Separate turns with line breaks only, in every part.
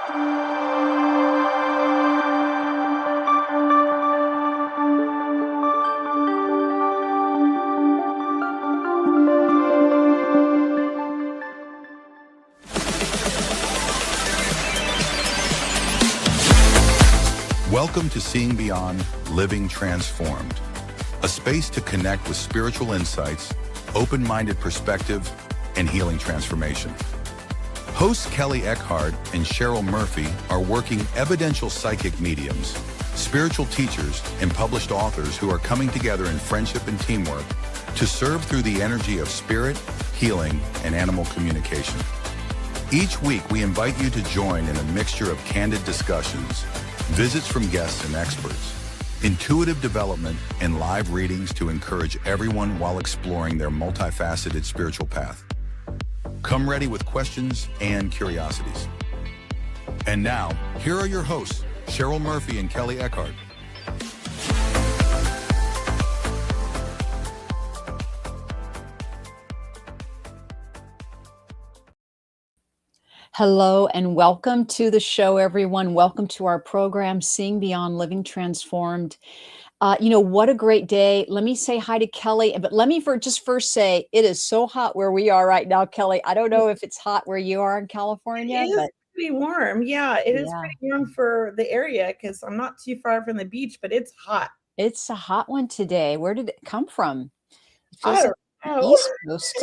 Welcome to Seeing Beyond, Living Transformed, a space to connect with spiritual insights, open-minded perspective, and healing transformation. Hosts Kelley Eckhart and Cheryl Murphy are working evidential psychic mediums, spiritual teachers, and published authors who are coming together in friendship and teamwork to serve through the energy of spirit, healing, and animal communication. Each week, we invite you to join in a mixture of candid discussions, visits from guests and experts, intuitive development, and live readings to encourage everyone while exploring their multifaceted spiritual path. Come ready with questions and curiosities. And now, here are your hosts, Cheryl Murphy and Kelley Eckhart.
Hello and welcome to the show, everyone. Welcome to our program, Seeing Beyond, Living Transformed. What a great day. Let me say hi to Kelley, but let me first say it is so hot where we are right now, Kelley. I don't know if it's hot where you are in California,
It is pretty warm. Yeah, it is
Yeah.
pretty warm for the area because I'm not too far from the beach, but it's hot.
It's a hot one today. Where did it come from? It
I
feels
don't
like
know.
East Coast.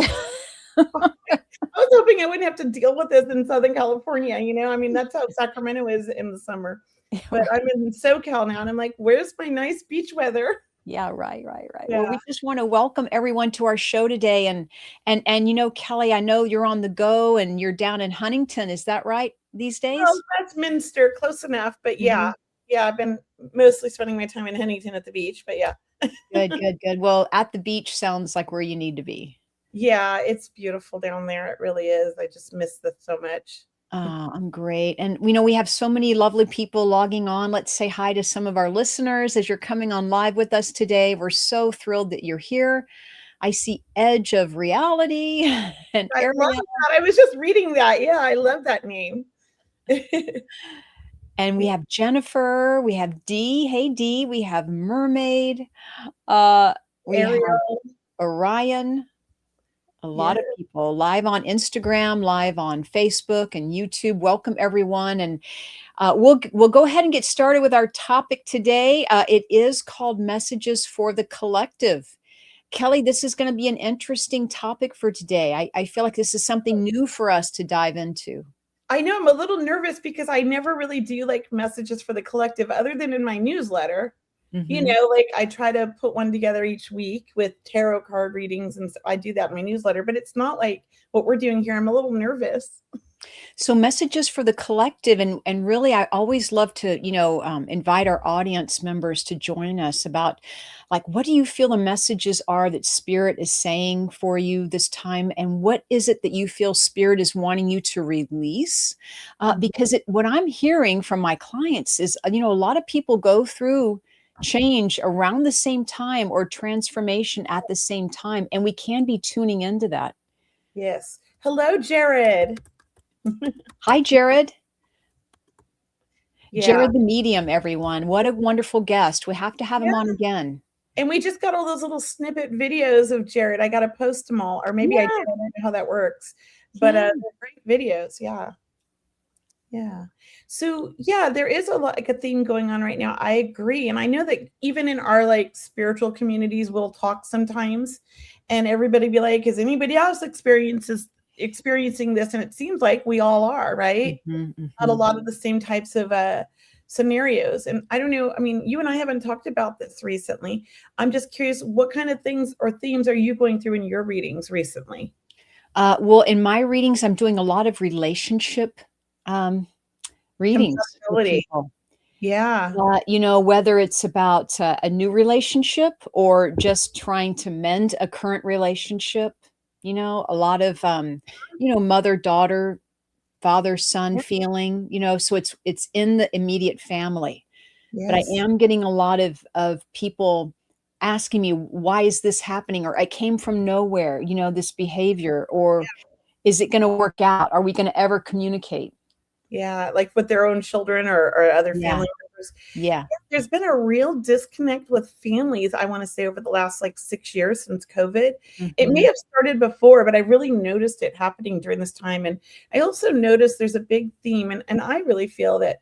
I was hoping I wouldn't have to deal with this in Southern California. I mean, that's how Sacramento is in the summer. But I'm in SoCal now, and I'm like, where's my nice beach weather?
Yeah, right.
Yeah.
Well, we just want to welcome everyone to our show today. And Kelley, I know you're on the go and you're down in Huntington. Is that right these days?
Well, that's Minster, close enough. But yeah, I've been mostly spending my time in Huntington at the beach. But yeah.
Good. Well, at the beach sounds like where you need to be.
Yeah, it's beautiful down there. It really is. I just miss this so much.
I'm great. And we have so many lovely people logging on. Let's say hi to some of our listeners as you're coming on live with us today. We're so thrilled that you're here. I see Edge of Reality and
I
Ariel.
love that. I was just reading that. Yeah, I love that name.
And we have Jennifer, we have Dee. Hey, Dee. We have Mermaid. We have
Ariel.
Orion. A lot of people live on Instagram, live on Facebook and YouTube. Welcome, everyone. And we'll go ahead and get started with our topic today. It is called Messages for the Collective. Kelley, this is going to be an interesting topic for today. I feel like this is something new for us to dive into.
I know I'm a little nervous because I never really do like messages for the collective other than in my newsletter. Like I try to put one together each week with tarot card readings. And so I do that in my newsletter, but it's not like what we're doing here. I'm a little nervous.
So messages for the collective. And really, I always love to, invite our audience members to join us about like, what do you feel the messages are that Spirit is saying for you this time? And what is it that you feel Spirit is wanting you to release? Because what I'm hearing from my clients is, a lot of people go through change around the same time or transformation at the same time. And we can be tuning into that.
Yes. Hello, Jared.
Hi, Jared.
Yeah.
Jared the medium, everyone. What a wonderful guest. We have to have him on again.
And we just got all those little snippet videos of Jared. I got to post them all, or maybe I don't know how that works, but they're great videos. Yeah. So there is a theme going on right now. I agree. And I know that even in our like spiritual communities, we'll talk sometimes and everybody be like, is anybody else experiencing this? And it seems like we all are, right? Not a lot of the same types of scenarios. And I don't know, I mean, you and I haven't talked about this recently. I'm just curious, what kind of things or themes are you going through in your readings recently?
Well, in my readings, I'm doing a lot of relationship readings for people.
Yeah.
Whether it's about a new relationship or just trying to mend a current relationship, a lot of, mother, daughter, father, son feeling, so it's in the immediate family. But I am getting a lot of people asking me, why is this happening? Or I came from nowhere, this behavior, or is it going to work out? Are we going to ever communicate?
Yeah, like with their own children or other
Yeah.
family members.
Yeah.
There's been a real disconnect with families, I wanna say, over the last, like, 6 years since COVID. It may
Mhm.
have started before, but I really noticed it happening during this time, and I also noticed there's a big theme, and I really feel that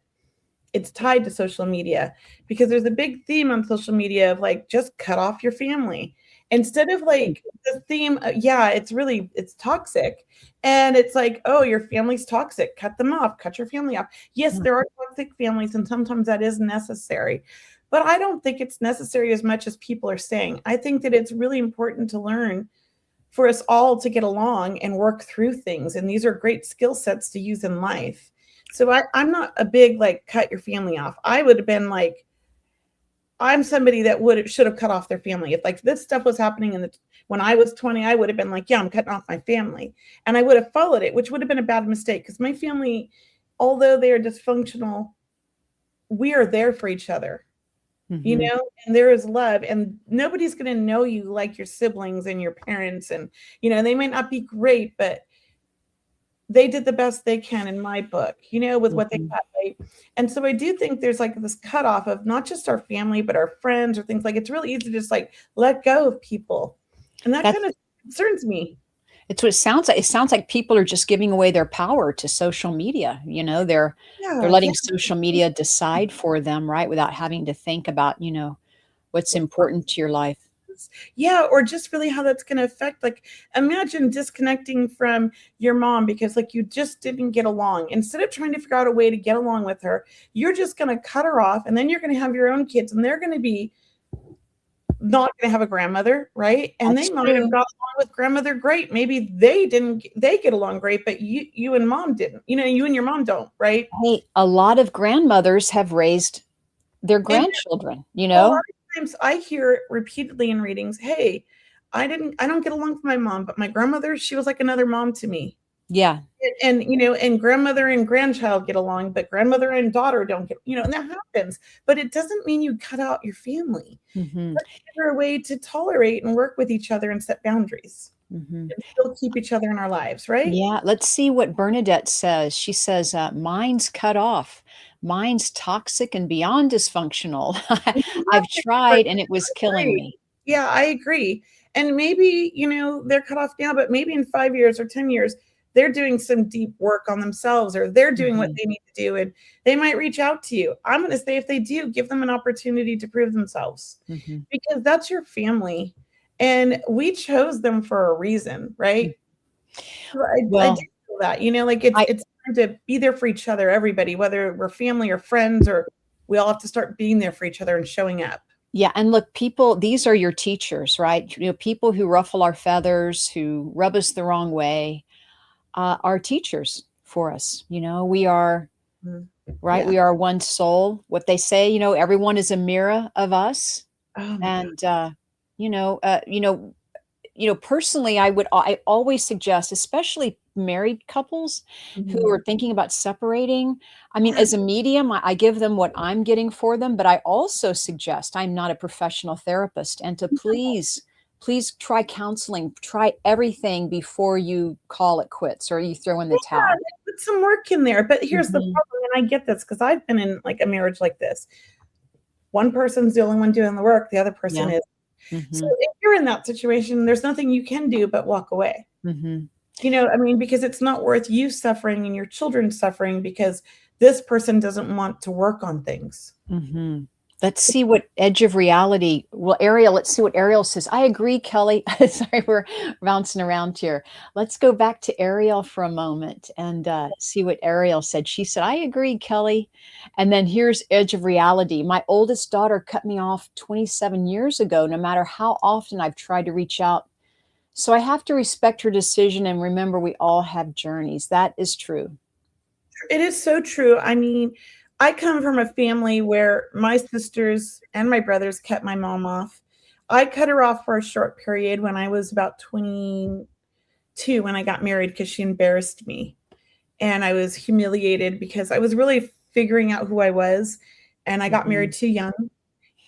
it's tied to social media because there's a big theme on social media of like just cut off your family instead of like the theme yeah, it's toxic, and it's like, oh, your family's toxic, cut them off, cut your family off. Yes,
Mm.
there are toxic families and sometimes that is necessary, but I don't think it's necessary as much as people are saying. I think that it's really important to learn for us all to get along and work through things. And these are great skill sets to use in life. So I'm not a big like cut your family off. I would have been like, I'm somebody that should have cut off their family. If like this stuff was happening when I was 20, I would have been like, yeah, I'm cutting off my family. And I would have followed it, which would have been a bad mistake because my family, although they are dysfunctional, we are there for each other. You
Mhm.
know, and there is love, and nobody's going to know you like your siblings and your parents, and they might not be great, but they did the best they can in my book, with what they
Mhm.
got, right? And so I do think there's like this cutoff of not just our family but our friends or things. Like it's really easy to just like let go of people, and that kind
That's
of concerns me.
it's what it sounds like. It sounds like people are just giving away their power to social media, they're
Yeah, yeah.
letting social media decide for them, right, without having to think about, what's important to your life.
Yeah, or just really how that's gonna affect, like, imagine disconnecting from your mom because, like, you just didn't get along. Instead of trying to figure out a way to get along with her, you're just gonna cut her off, and then you're gonna have your own kids, and they're gonna be not gonna have a grandmother, right? And they
That's
might have
true.
got along with grandmother great. Maybe they get along great, but you and mom didn't. You and your mom don't, right?
Hey, a lot of grandmothers have raised their
And
grandchildren,
a lot of times I hear repeatedly in readings, "Hey, I don't get along with my mom, but my grandmother, she was like another mom to me."
Yeah.
And grandmother and grandchild get along, but grandmother and daughter don't and that happens. But it doesn't mean you cut out your family.
Mhm.
Let's give her a way to tolerate and work with each other and set boundaries
Mhm.
and still keep each other in our lives, right?
Yeah, let's see what Bernadette says. She says, "Mine's cut off. Mine's toxic and beyond dysfunctional.
And you have
I've
to cover
tried and it was killing
agree.
me."
Yeah, I agree. And maybe, they're cut off now, but maybe in 5 years or 10 years, they're doing some deep work on themselves or they're doing what
Mhm.
they need to do and they might reach out to you. I'm going to say if they do, give them an opportunity to prove themselves
Mhm.
because that's your family and we chose them for a reason,
Mm.
right? So I do
Well,
feel that, like it's
I
it's time to be there for each other, everybody, whether we're family or friends, or we all have to start being there for each other and showing up.
yeah, and look, people these are your teachers, right? People who ruffle our feathers, who rub us the wrong way, are teachers for us. We are
Mhm.
right?
Yeah.
We are one soul. What they say, everyone is a mirror of us.
Oh my god.
And you know, uh, you know, personally, I always suggest, especially married couples who
Mhm.
are thinking about separating. I mean,
Yeah.
as a medium, I give them what I'm getting for them, but I also suggest, I'm not a professional therapist, and to please try counseling, try everything before you call it quits or you throw in the
Yeah,
towel.
like, put some work in there, but here's the
Mhm.
problem, and I get this because 'cause I've been in, like, a marriage like this. One person's the only one doing the work, the other person
Yeah.
is. So
Mhm.
if you're in that situation, there's nothing you can do but walk away.
Mhm.
I mean, because it's not worth you suffering and your children suffering because this person doesn't want to work on things.
Mhm. Let's see what edge of reality Ariel, let's see what Ariel says. I agree, Kelly. Sorry, we're bouncing around here. Let's go back to Ariel for a moment and see what Ariel said. She said, I agree, Kelly. And then here's edge of reality. My oldest daughter cut me off 27 years ago, no matter how often I've tried to reach out. So I have to respect her decision and remember we all have journeys. That is true.
It is so true. I mean, I come from a family where my sisters and my brothers kept my mom off. I cut her off for a short period when I was about 22 when I got married because she embarrassed me. And I was humiliated because I was really figuring out who I was. And I got married
Mhm.
too young.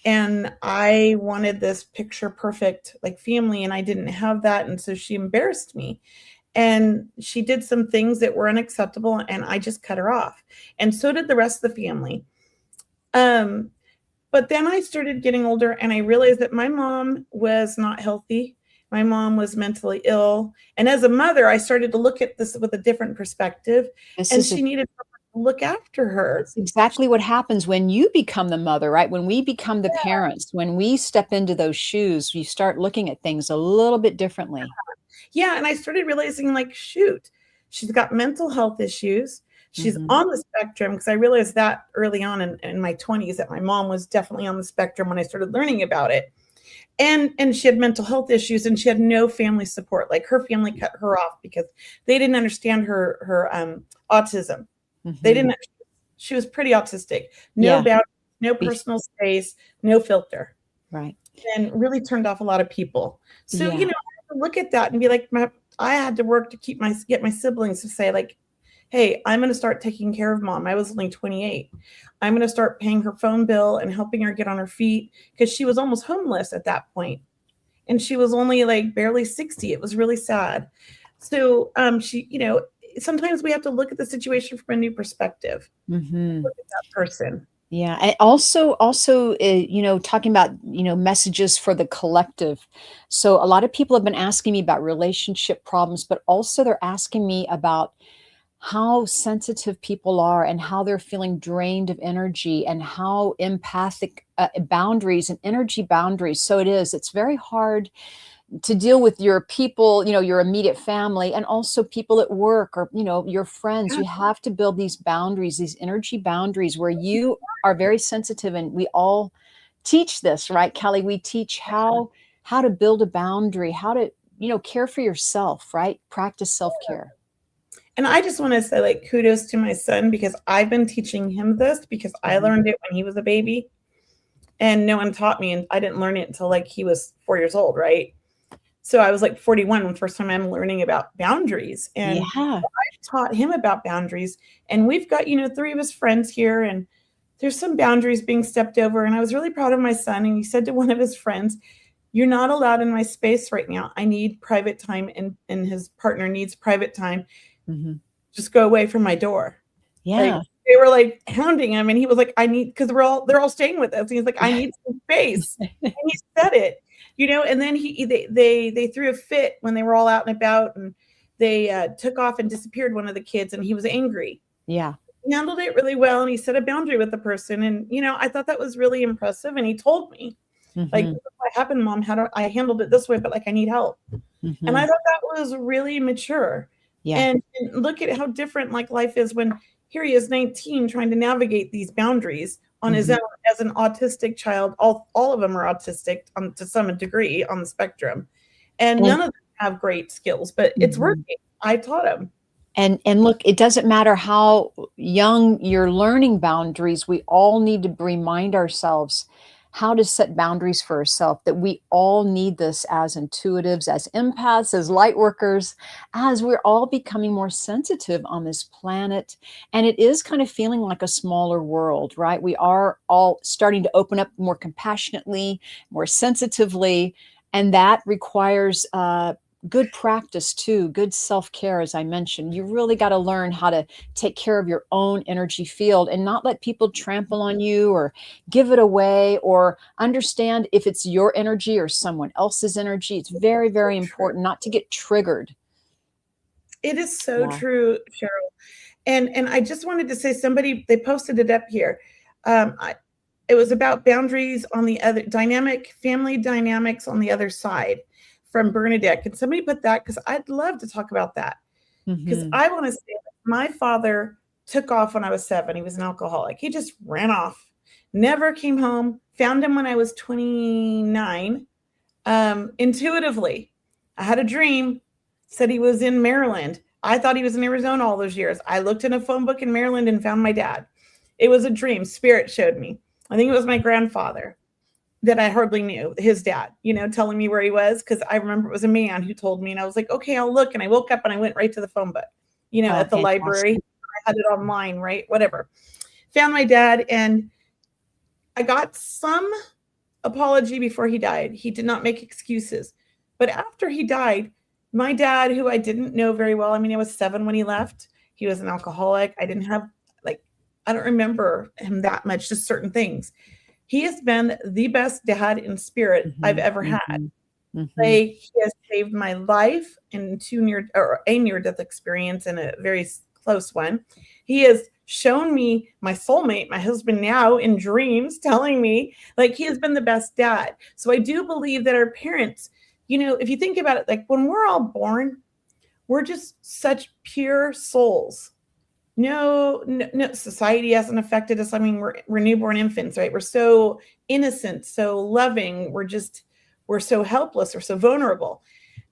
And I wanted this picture perfect like family, and I didn't have that. And so she embarrassed me. And she did some things that were unacceptable, and I just cut her off. And so did the rest of the family. But then I started getting older, and I realized that my mom was not healthy. My mom was mentally ill. And as a mother, I started to look at this with a different perspective,
This
and
is
she needed someone to look after her.
That's exactly what happens when you become the mother, right? When we become the
Yeah.
parents, when we step into those shoes, you start looking at things a little bit differently.
Yeah, and I started realizing, like, shoot, she's got mental health issues. She's
Mhm.
on the spectrum, because I realized that early on in my 20s that my mom was definitely on the spectrum when I started learning about it. And she had mental health issues, and she had no family support. Like, her family cut her off because they didn't understand her autism. They
Mhm.
didn't. She was pretty autistic. No
Yeah.
boundaries, no
Bef
personal space, no filter,
Right.
and really turned off a lot of people. So,
Yeah.
I had to look at that and be like, I had to work to get my siblings to say, like, hey, I'm going to start taking care of mom. I was only 28. I'm going to start paying her phone bill and helping her get on her feet, because she was almost homeless at that point. And she was only like barely 60. It was really sad. So she, sometimes we have to look at the situation from a new perspective.
Mhm.
Look at that person.
Yeah, and also, talking about, messages for the collective. So a lot of people have been asking me about relationship problems, but also they're asking me about how sensitive people are and how they're feeling drained of energy and how empathic boundaries and energy boundaries. So it's very hard to deal with your people, your immediate family, and also people at work or, your friends.
Yeah.
You have to build these boundaries, these energy boundaries where you are very sensitive. And we all teach this, right, Kelly? We teach how to build a boundary, how to, care for yourself, right? Practice self-care.
And I just want to say, like, kudos to my son, because I've been teaching him this, because I
Mhm.
learned it when he was a baby and no one taught me. And I didn't learn it until like he was 4 years old, right? So I was like 41 when the first time I'm learning about boundaries. And
Yeah.
I taught him about boundaries. And we've got, three of his friends here, and there's some boundaries being stepped over. And I was really proud of my son. And he said to one of his friends, "You're not allowed in my space right now. I need private time." And his partner needs private time.
Mhm.
"Just go away from my door." Like,
Yeah.
they were like hounding him, and he was like, "I need," because they're all staying with us. And he's like, "I need some space." And he said it, and then they threw a fit when they were all out and about, and they took off and disappeared, one of the kids, and he was angry.
Yeah.
He handled it really well, and he set a boundary with the person. And I thought that was really impressive. And he told me, like,
Mhm.
"This is what happened, mom. I handled it this way, but like, I need help." And I
Mhm.
thought that was really mature.
Yeah.
And look at how different, like, life is when here he is 19 trying to navigate these boundaries on his
Mhm.
own as an autistic child. All of them are autistic to some degree on the spectrum. And
And
none of them have great skills, but it's
mhm.
working. I taught him.
And look, it doesn't matter how young you're learning boundaries, we all need to remind ourselves how to set boundaries for ourselves, that we all need this as intuitives, as empaths, as light workers, as we're all becoming more sensitive on this planet. And it is kind of feeling like a smaller world, right? We are all starting to open up more compassionately, more sensitively, and that requires good practice too, good self-care. As I mentioned, you really got to learn how to take care of your own energy field and not let people trample on you or give it away, or understand if it's your energy or someone else's energy. It's very,
So
very
true.
important not to get triggered.
It is so
Yeah.
true, Cheryl. And I just wanted to say, somebody, they posted it up here. It was about boundaries on the other family dynamics on the other side, from Bernadette. Can somebody put that? Because I'd love to talk about that. Because
Hmm.
I want to say that my father took off when I was 7. He was an alcoholic. He just ran off, never came home. Found him when I was 29. Intuitively, I had a dream, said he was in Maryland. I thought he was in Arizona all those years. I looked in a phone book in Maryland and found my dad. It was a dream. Spirit showed me. I think it was my grandfather that I hardly knew, his dad, telling me where he was, because I remember it was a man who told me, and I was like, okay, I'll look. And I woke up and I went right to the phone book,
Oh,
at the library.
fantastic.
I had it online, right? Whatever. Found my dad, and I got some apology before he died. He did not make excuses. But after he died, my dad, who I didn't know very well, I mean, I was 7 when he left. He was an alcoholic. I didn't have, like, I don't remember him that much, just certain things. He has been the best dad in spirit I've
Mhm,
ever had.
mhm, mhm.
Like, he has saved my life in a near-death experience and a very close one. He has shown me my soulmate, my husband now, in dreams, telling me, like, he has been the best dad. So I do believe that our parents, if you think about it, like, when we're all born, we're just such pure souls. No, no, no, society hasn't affected us. I mean, we're newborn infants, right? We're so innocent, so loving. We're so helpless, we're so vulnerable.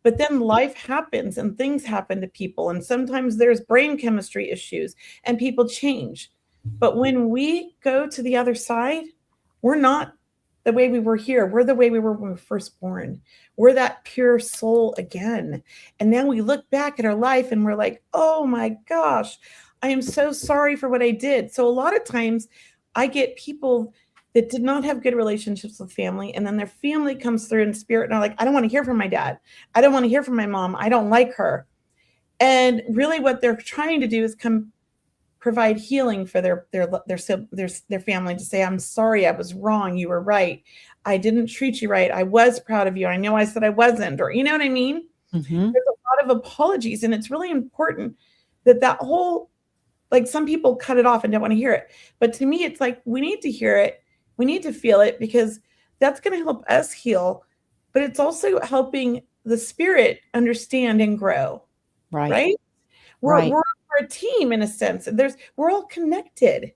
But then life happens and things happen to people, and sometimes there's brain chemistry issues and people change. But when we go to the other side, we're not the way we were here. We're the way we were when we were first born. We're that pure soul again. And now we look back at our life and we're like, oh my gosh, I am so sorry for what I did. So a lot of times I get people that did not have good relationships with family, and then their family comes through in spirit and are like, I don't want to hear from my dad. I don't want to hear from my mom. I don't like her. And really what they're trying to do is come provide healing for their family, to say, I'm sorry, I was wrong, you were right, I didn't treat you right, I was proud of you, I know I said I wasn't, or you know what I mean.
Mhm.
There's a lot of apologies, and it's really important that whole, like, some people cut it off and don't want to hear it, but to me it's like, we need to hear it, we need to feel it, because that's going to help us heal, but it's also helping the spirit understand and grow,
Right,
right?
right.
We're a team in a sense. We're all connected.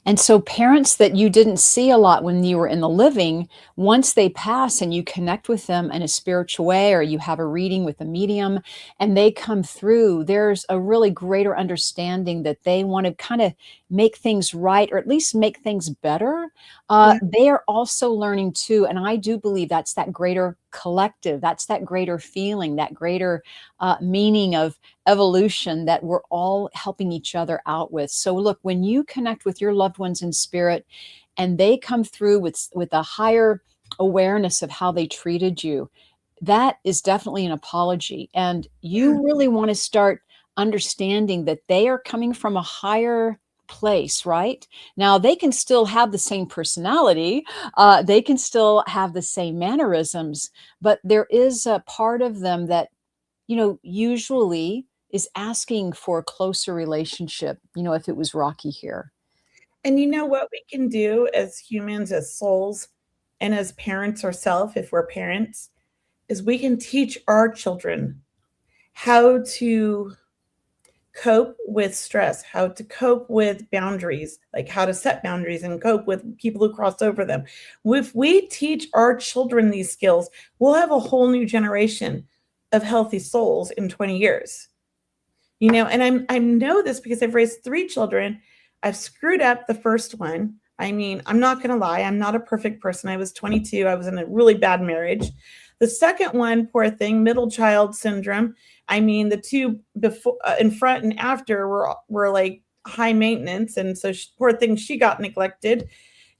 And so parents that you didn't see a lot when you were in the living, once they pass and you connect with them in a spiritual way, or you have a reading with a medium and they come through, there's a really greater understanding that they want to kind of make things right, or at least make things better.
Yeah.
They are also learning too. And I do believe that's that greater collective, that's that greater feeling, that greater meaning of evolution that we're all helping each other out with. So look, when you connect with your loved ones in spirit and they come through with a higher awareness of how they treated you, that is definitely an apology. And
Yeah.
you really want to start understanding that they are coming from a higher place, right? Now, they can still have the same personality, they can still have the same mannerisms, but there is a part of them that, usually is asking for a closer relationship, if it was rocky here.
And you know what we can do as humans, as souls, and as parents ourselves, if we're parents, is we can teach our children how to cope with stress, how to cope with boundaries, like how to set boundaries and cope with people who cross over them. If we teach our children these skills, we'll have a whole new generation of healthy souls in 20 years. And I know this because I've raised 3 children. I've screwed up the first one. I mean, I'm not going to lie, I'm not a perfect person. I was 22. I was in a really bad marriage. The second one, poor thing, middle child syndrome. I mean, the two before, in front and after, were like high maintenance, and so poor thing, she got neglected.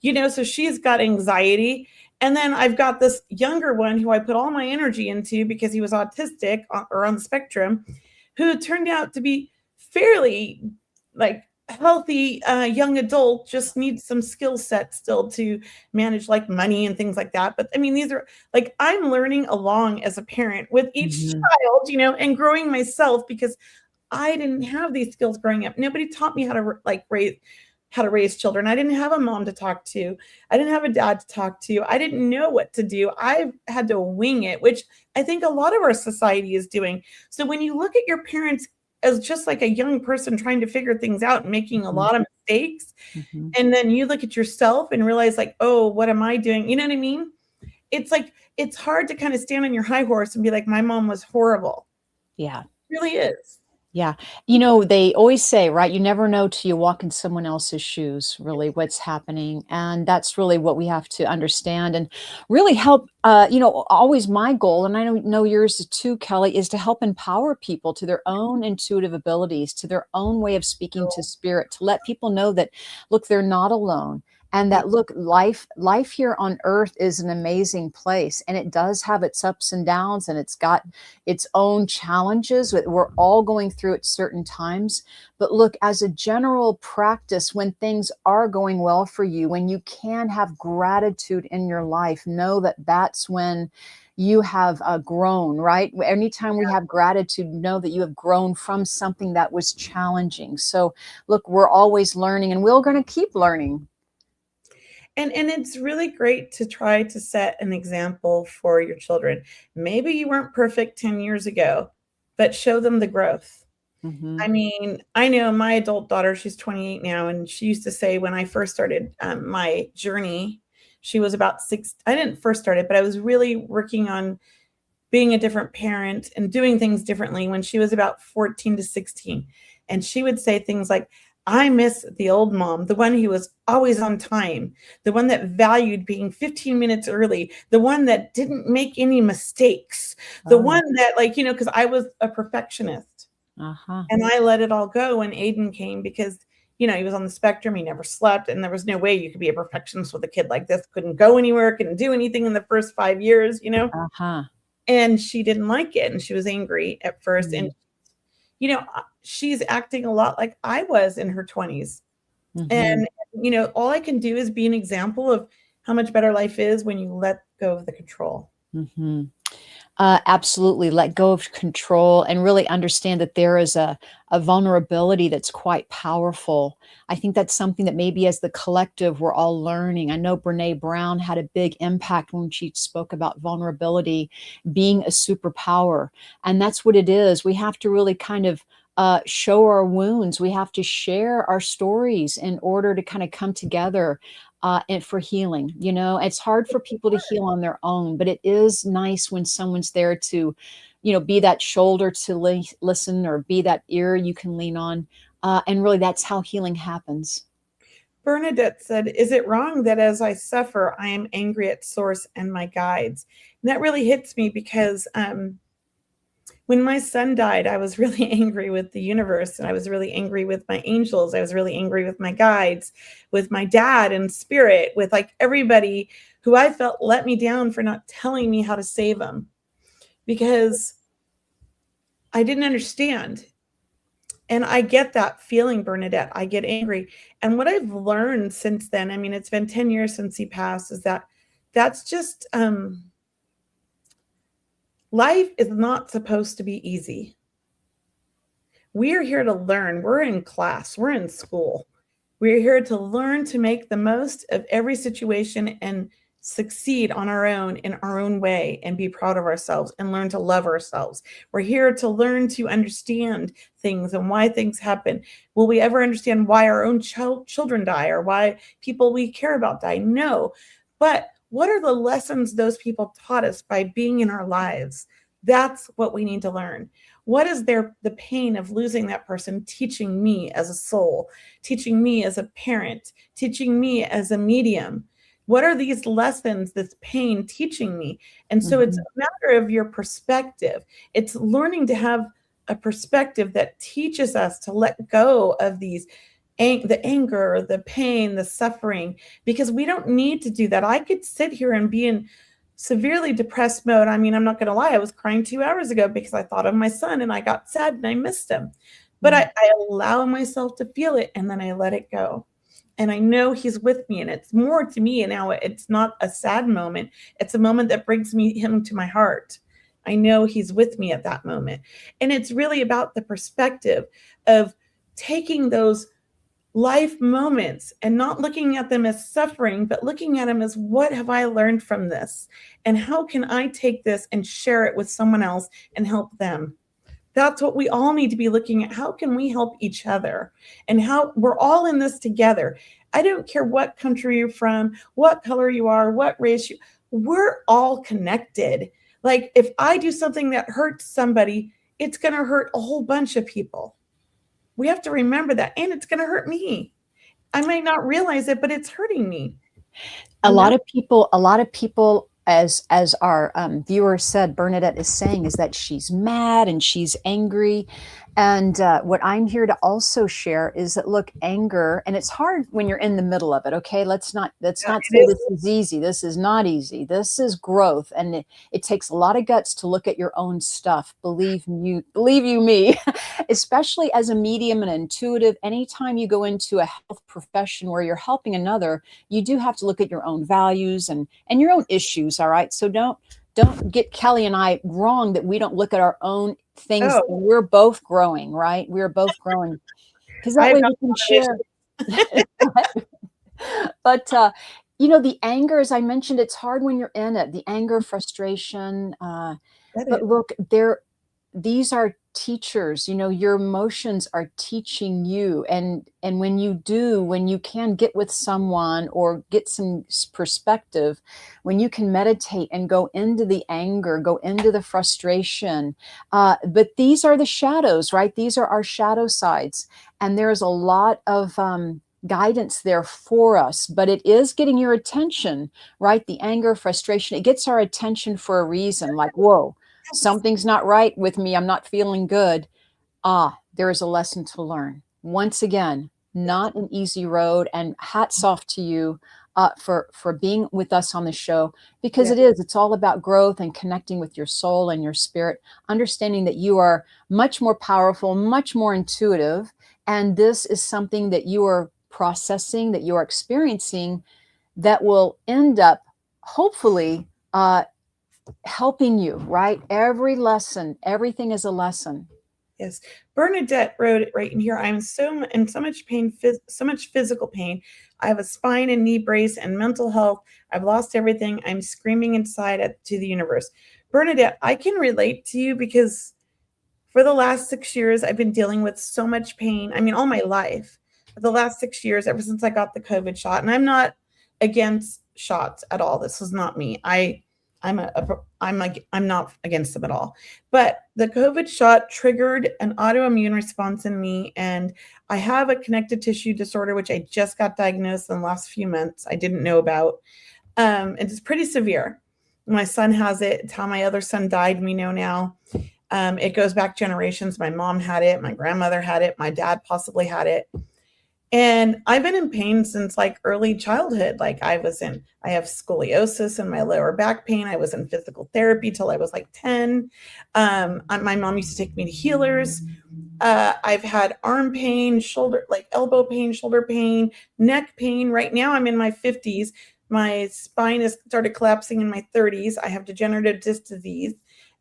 So she's got anxiety. And then I've got this younger one who I put all my energy into because he was autistic, or on the spectrum, who turned out to be fairly, like, healthy young adult, just needs some skill set still to manage, like, money and things like that. But I mean, these are, like, I'm learning along as a parent with each
Mhm.
child, and growing myself, because I didn't have these skills growing up. Nobody taught me how to raise children. I didn't have a mom to talk to. I didn't have a dad to talk to. I didn't know what to do. I had to wing it, which I think a lot of our society is doing. So when you look at your parents as just like a young person trying to figure things out and making a
Mhm.
lot of mistakes,
Mhm.
and then you look at yourself and realize, like, oh, what am I doing? You know what I mean? It's like, it's hard to kind of stand on your high horse and be like, my mom was horrible.
Yeah.
It really is.
Yeah. They always say, right, you never know till you walk in someone else's shoes, really, what's happening. And that's really what we have to understand and really help. Always my goal, and I know yours too, Kelly, is to help empower people to their own intuitive abilities, to their own way of speaking to spirit, to let people know that, look, they're not alone. And that, look, life here on earth is an amazing place, and it does have its ups and downs, and it's got its own challenges that we're all going through at certain times. But look, as a general practice, when things are going well for you, when you can have gratitude in your life, know that that's when you have grown, right? Anytime we have gratitude, know that you have grown from something that was challenging. So look, we're always learning, and we're going to keep learning.
And it's really great to try to set an example for your children. Maybe you weren't perfect 10 years ago, but show them the growth.
Mm-hmm.
I mean, I know my adult daughter, she's 28 now, and she used to say when I first started my journey, she was about 6. I didn't first start it, but I was really working on being a different parent and doing things differently when she was about 14 to 16. And she would say things like, I miss the old mom, the one who was always on time, the one that valued being 15 minutes early, the one that didn't make any mistakes, the one that, like, because I was a perfectionist.
Uh-huh.
And I let it all go when Aiden came because, he was on the spectrum. He never slept. And there was no way you could be a perfectionist with a kid like this. Couldn't go anywhere, couldn't do anything in the first 5 years,
Uh-huh.
And she didn't like it. And she was angry at first.
Mm-hmm.
And, she's acting a lot like I was in her 20s.
Mm-hmm.
And, all I can do is be an example of how much better life is when you let go of the control.
Mm-hmm. Absolutely. Let go of control and really understand that there is a vulnerability that's quite powerful. I think that's something that maybe as the collective, we're all learning. I know Brene Brown had a big impact when she spoke about vulnerability being a superpower. And that's what it is. We have to really kind of show our wounds. We have to share our stories in order to kind of come together and for healing. It's hard for people to heal on their own, but it is nice when someone's there to, be that shoulder to listen, or be that ear you can lean on. And really, that's how healing happens.
Bernadette said, is it wrong that as I suffer, I am angry at Source and my guides? And that really hits me because when my son died, I was really angry with the universe, and I was really angry with my angels. I was really angry with my guides, with my dad and spirit, with like everybody who I felt let me down for not telling me how to save him, because I didn't understand. And I get that feeling, Bernadette. I get angry. And what I've learned since then, I mean, it's been 10 years since he passed, is that that's just life is not supposed to be easy. We are here to learn. We're in class. We're in school. We're here to learn to make the most of every situation and succeed on our own in our own way and be proud of ourselves and learn to love ourselves. We're here to learn to understand things and why things happen. Will we ever understand why our own children die, or why people we care about die? No. But what are the lessons those people taught us by being in our lives? That's what we need to learn. What is the pain of losing that person teaching me as a soul, teaching me as a parent, teaching me as a medium? What are these lessons, this pain teaching me? And so it's a matter of your perspective. It's learning to have a perspective that teaches us to let go of the anger, the pain, the suffering, because we don't need to do that. I could sit here and be in severely depressed mode. I mean, I'm not going to lie. I was crying 2 hours ago because I thought of my son and I got sad and I missed him. But I allow myself to feel it, and then I let it go. And I know he's with me, and it's more to me. And now it's not a sad moment. It's a moment that brings him to my heart. I know he's with me at that moment. And it's really about the perspective of taking those life moments and not looking at them as suffering, but looking at them as, what have I learned from this? And how can I take this and share it with someone else and help them? That's what we all need to be looking at. How can we help each other? And how we're all in this together. I don't care what country you're from, what color you are, what race we're all connected. Like, if I do something that hurts somebody, it's going to hurt a whole bunch of people. We have to remember that. And it's going to hurt me. I might not realize it, but it's hurting me.
A lot of people as our viewer said, Bernadette is saying, is that she's mad and she's angry. And what I'm here to also share is that, look, anger, and it's hard when you're in the middle of it. Okay, let's
Yeah,
not
it
say
is.
this is easy. This is not easy. This is growth, and it takes a lot of guts to look at your own stuff. Believe you me, especially as a medium and intuitive. Anytime you go into a health profession where you're helping another, you do have to look at your own values and your own issues. All right, so don't get Kelly and I wrong that we don't look at our own things.
Oh,
We're both growing, right? We're both growing because that
I've
way
got
we can
a lot of
share. But the anger, as I mentioned, it's hard when you're in it. The anger, frustration. But
issues.
look, these are teachers. Your emotions are teaching you, and when you can get with someone or get some perspective, when you can meditate and go into the anger, go into the frustration. But these are the shadows, right? These are our shadow sides, and there's a lot of guidance there for us, but it is getting your attention, right? The anger, frustration, it gets our attention for a reason, like, whoa, something's not right with me. I'm not feeling good. There is a lesson to learn. Once again, not an easy road, and hats off to you for being with us on the show, because
Yeah.
it's all about growth and connecting with your soul and your spirit, understanding that you are much more powerful, much more intuitive, and this is something that you are processing, that you are experiencing, that will end up hopefully helping you, right? Every lesson, everything is a lesson.
Yes. Bernadette wrote it right in here. I'm in so much pain, so much physical pain. I have a spine and knee brace and mental health. I've lost everything. I'm screaming inside to the universe. Bernadette, I can relate to you because for the last 6 years, I've been dealing with so much pain. I mean, all my life. But the last 6 years, ever since I got the COVID shot, and I'm not against shots at all. This is not me. I'm not against them at all. But the COVID shot triggered an autoimmune response in me, and I have a connective tissue disorder, which I just got diagnosed in the last few months. I didn't know about. It's pretty severe. My son has it. It's how my other son died. We know now. It goes back generations. My mom had it. My grandmother had it. My dad possibly had it. And I've been in pain since like early childhood. Like I have scoliosis and my lower back pain. I was in physical therapy till I was like 10. My mom used to take me to healers. I've had arm pain, elbow pain, shoulder pain, neck pain. Right now I'm in my 50s. My spine has started collapsing in my 30s. I have degenerative disc disease.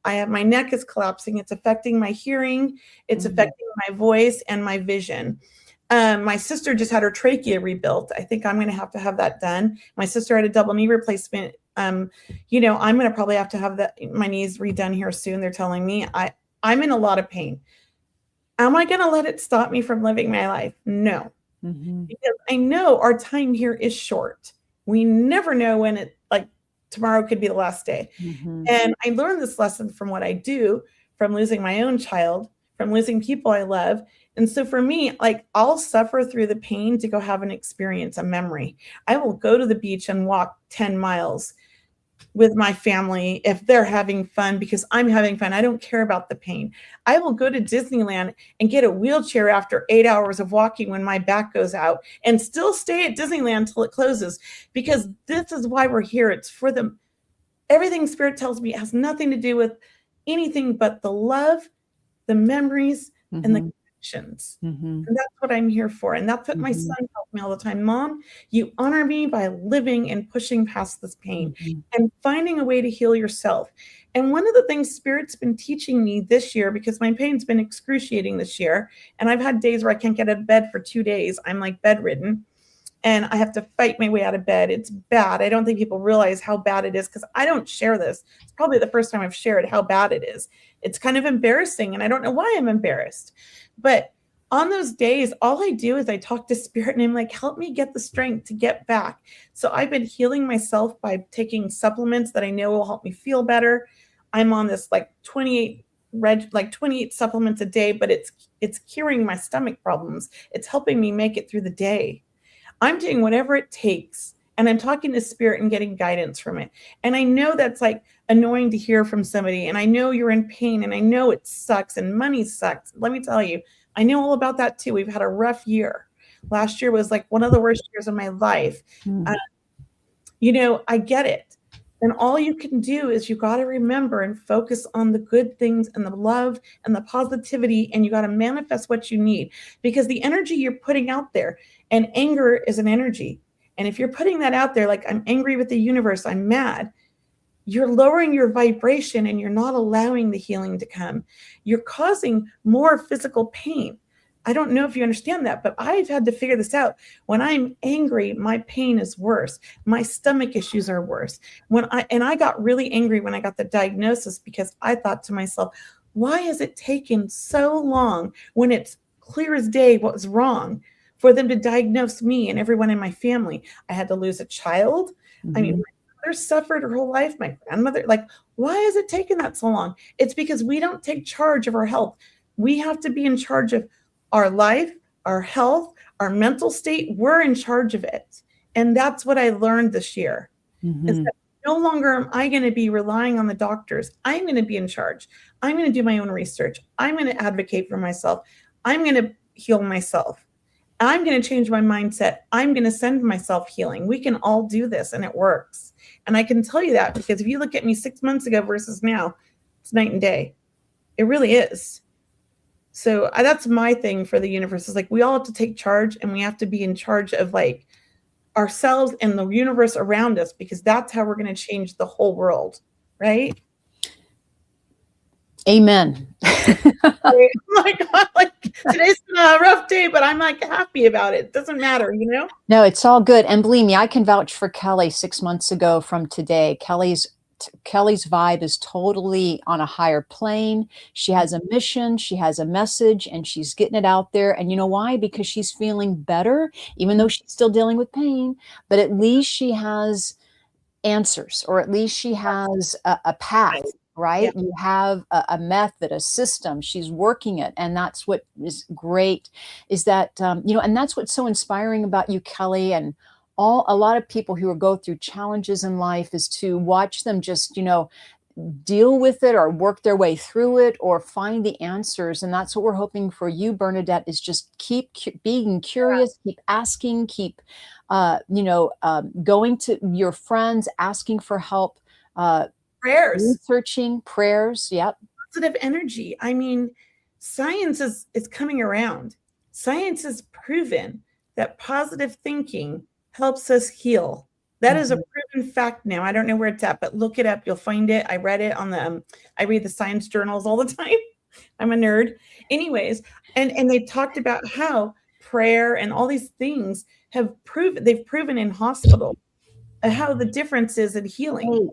My neck is collapsing. It's affecting my hearing. It's affecting my voice and my vision. My sister just had her trachea rebuilt. I think I'm going to have that done. My sister had a double knee replacement. I'm going to probably have to have my knees redone here soon. They're telling me I'm in a lot of pain. Am I going to let it stop me from living my life? No, because I know our time here is short. We never know when tomorrow could be the last day. And I learned this lesson from what I do, from losing my own child, from losing people I love. And so for me, I'll suffer through the pain to go have an experience, a memory. I will go to the beach and walk 10 miles with my family if they're having fun, because I'm having fun. I don't care about the pain. I will go to Disneyland and get a wheelchair after 8 hours of walking when my back goes out, and still stay at Disneyland till it closes, because this is why we're here. It's for them. Everything Spirit tells me has nothing to do with anything but the love, the memories, and the connections. And that's what I'm here for. And that's what my son tells me all the time. Mom, you honor me by living and pushing past this pain and finding a way to heal yourself. And one of the things Spirit's been teaching me this year, because my pain's been excruciating this year, and I've had days where I can't get out of bed for 2 days. I'm like bedridden. And I have to fight my way out of bed. It's bad. I don't think people realize how bad it is, because I don't share this. It's probably the first time I've shared how bad it is. It's kind of embarrassing, and I don't know why I'm embarrassed. But on those days, all I do is I talk to Spirit, and I'm like, help me get the strength to get back. So I've been healing myself by taking supplements that I know will help me feel better. I'm on this 28 supplements a day, but it's curing my stomach problems. It's helping me make it through the day. I'm doing whatever it takes and I'm talking to spirit and getting guidance from it. And I know that's like annoying to hear from somebody. And I know you're in pain, and I know it sucks and money sucks. Let me tell you, I know all about that too. We've had a rough year. Last year was like one of the worst years of my life. I get it. And all you can do is you got to remember and focus on the good things and the love and the positivity, and you got to manifest what you need, because the energy you're putting out there, and anger is an energy. And if you're putting that out there, like, I'm angry with the universe, I'm mad, you're lowering your vibration and you're not allowing the healing to come. You're causing more physical pain. I don't know if you understand that, but I've had to figure this out. When I'm angry, my pain is worse. My stomach issues are worse. I got really angry when I got the diagnosis, because I thought to myself, why has it taken so long, when it's clear as day what was wrong, for them to diagnose me and everyone in my family? I had to lose a child. I mean, my mother suffered her whole life. My grandmother, like, why has it taken that so long? It's because we don't take charge of our health. We have to be in charge of our life, our health, our mental state. We're in charge of it. And that's what I learned this year, is that no longer am I going to be relying on the doctors. I'm going to be in charge. I'm going to do my own research. I'm going to advocate for myself. I'm going to heal myself. I'm going to change my mindset. I'm going to send myself healing. We can all do this, and it works. And I can tell you that, because if you look at me 6 months ago versus now, it's night and day. It really is. So that's my thing for the universe, is like, we all have to take charge, and we have to be in charge of like ourselves and the universe around us, because that's how we're going to change the whole world. Right?
Amen.
Oh my God, like, today's been a rough day, but I'm like happy about it. It doesn't matter,
No, it's all good. And believe me, I can vouch for Kelley 6 months ago from today. Kelley's vibe is totally on a higher plane. She has a mission, she has a message, and she's getting it out there. And you know why? Because she's feeling better, even though she's still dealing with pain, but at least she has answers, or at least she has a path, right?
Yeah.
You have a method, a system. She's working it. And that's what is great, is that, and that's what's so inspiring about you, Kelley, and a lot of people who go through challenges in life, is to watch them just, deal with it, or work their way through it, or find the answers. And that's what we're hoping for you, Bernadette, is just keep being curious, keep asking, keep, going to your friends, asking for help,
Prayers,
researching, prayers. Yep.
positive energy. I mean, science is coming around. Science has proven that positive thinking helps us heal. That is a proven fact now. I don't know where it's at, but look it up. You'll find it. I read it on I read the science journals all the time. I'm a nerd. Anyways, and they talked about how prayer and all these things they've proven in hospital how the difference is in healing.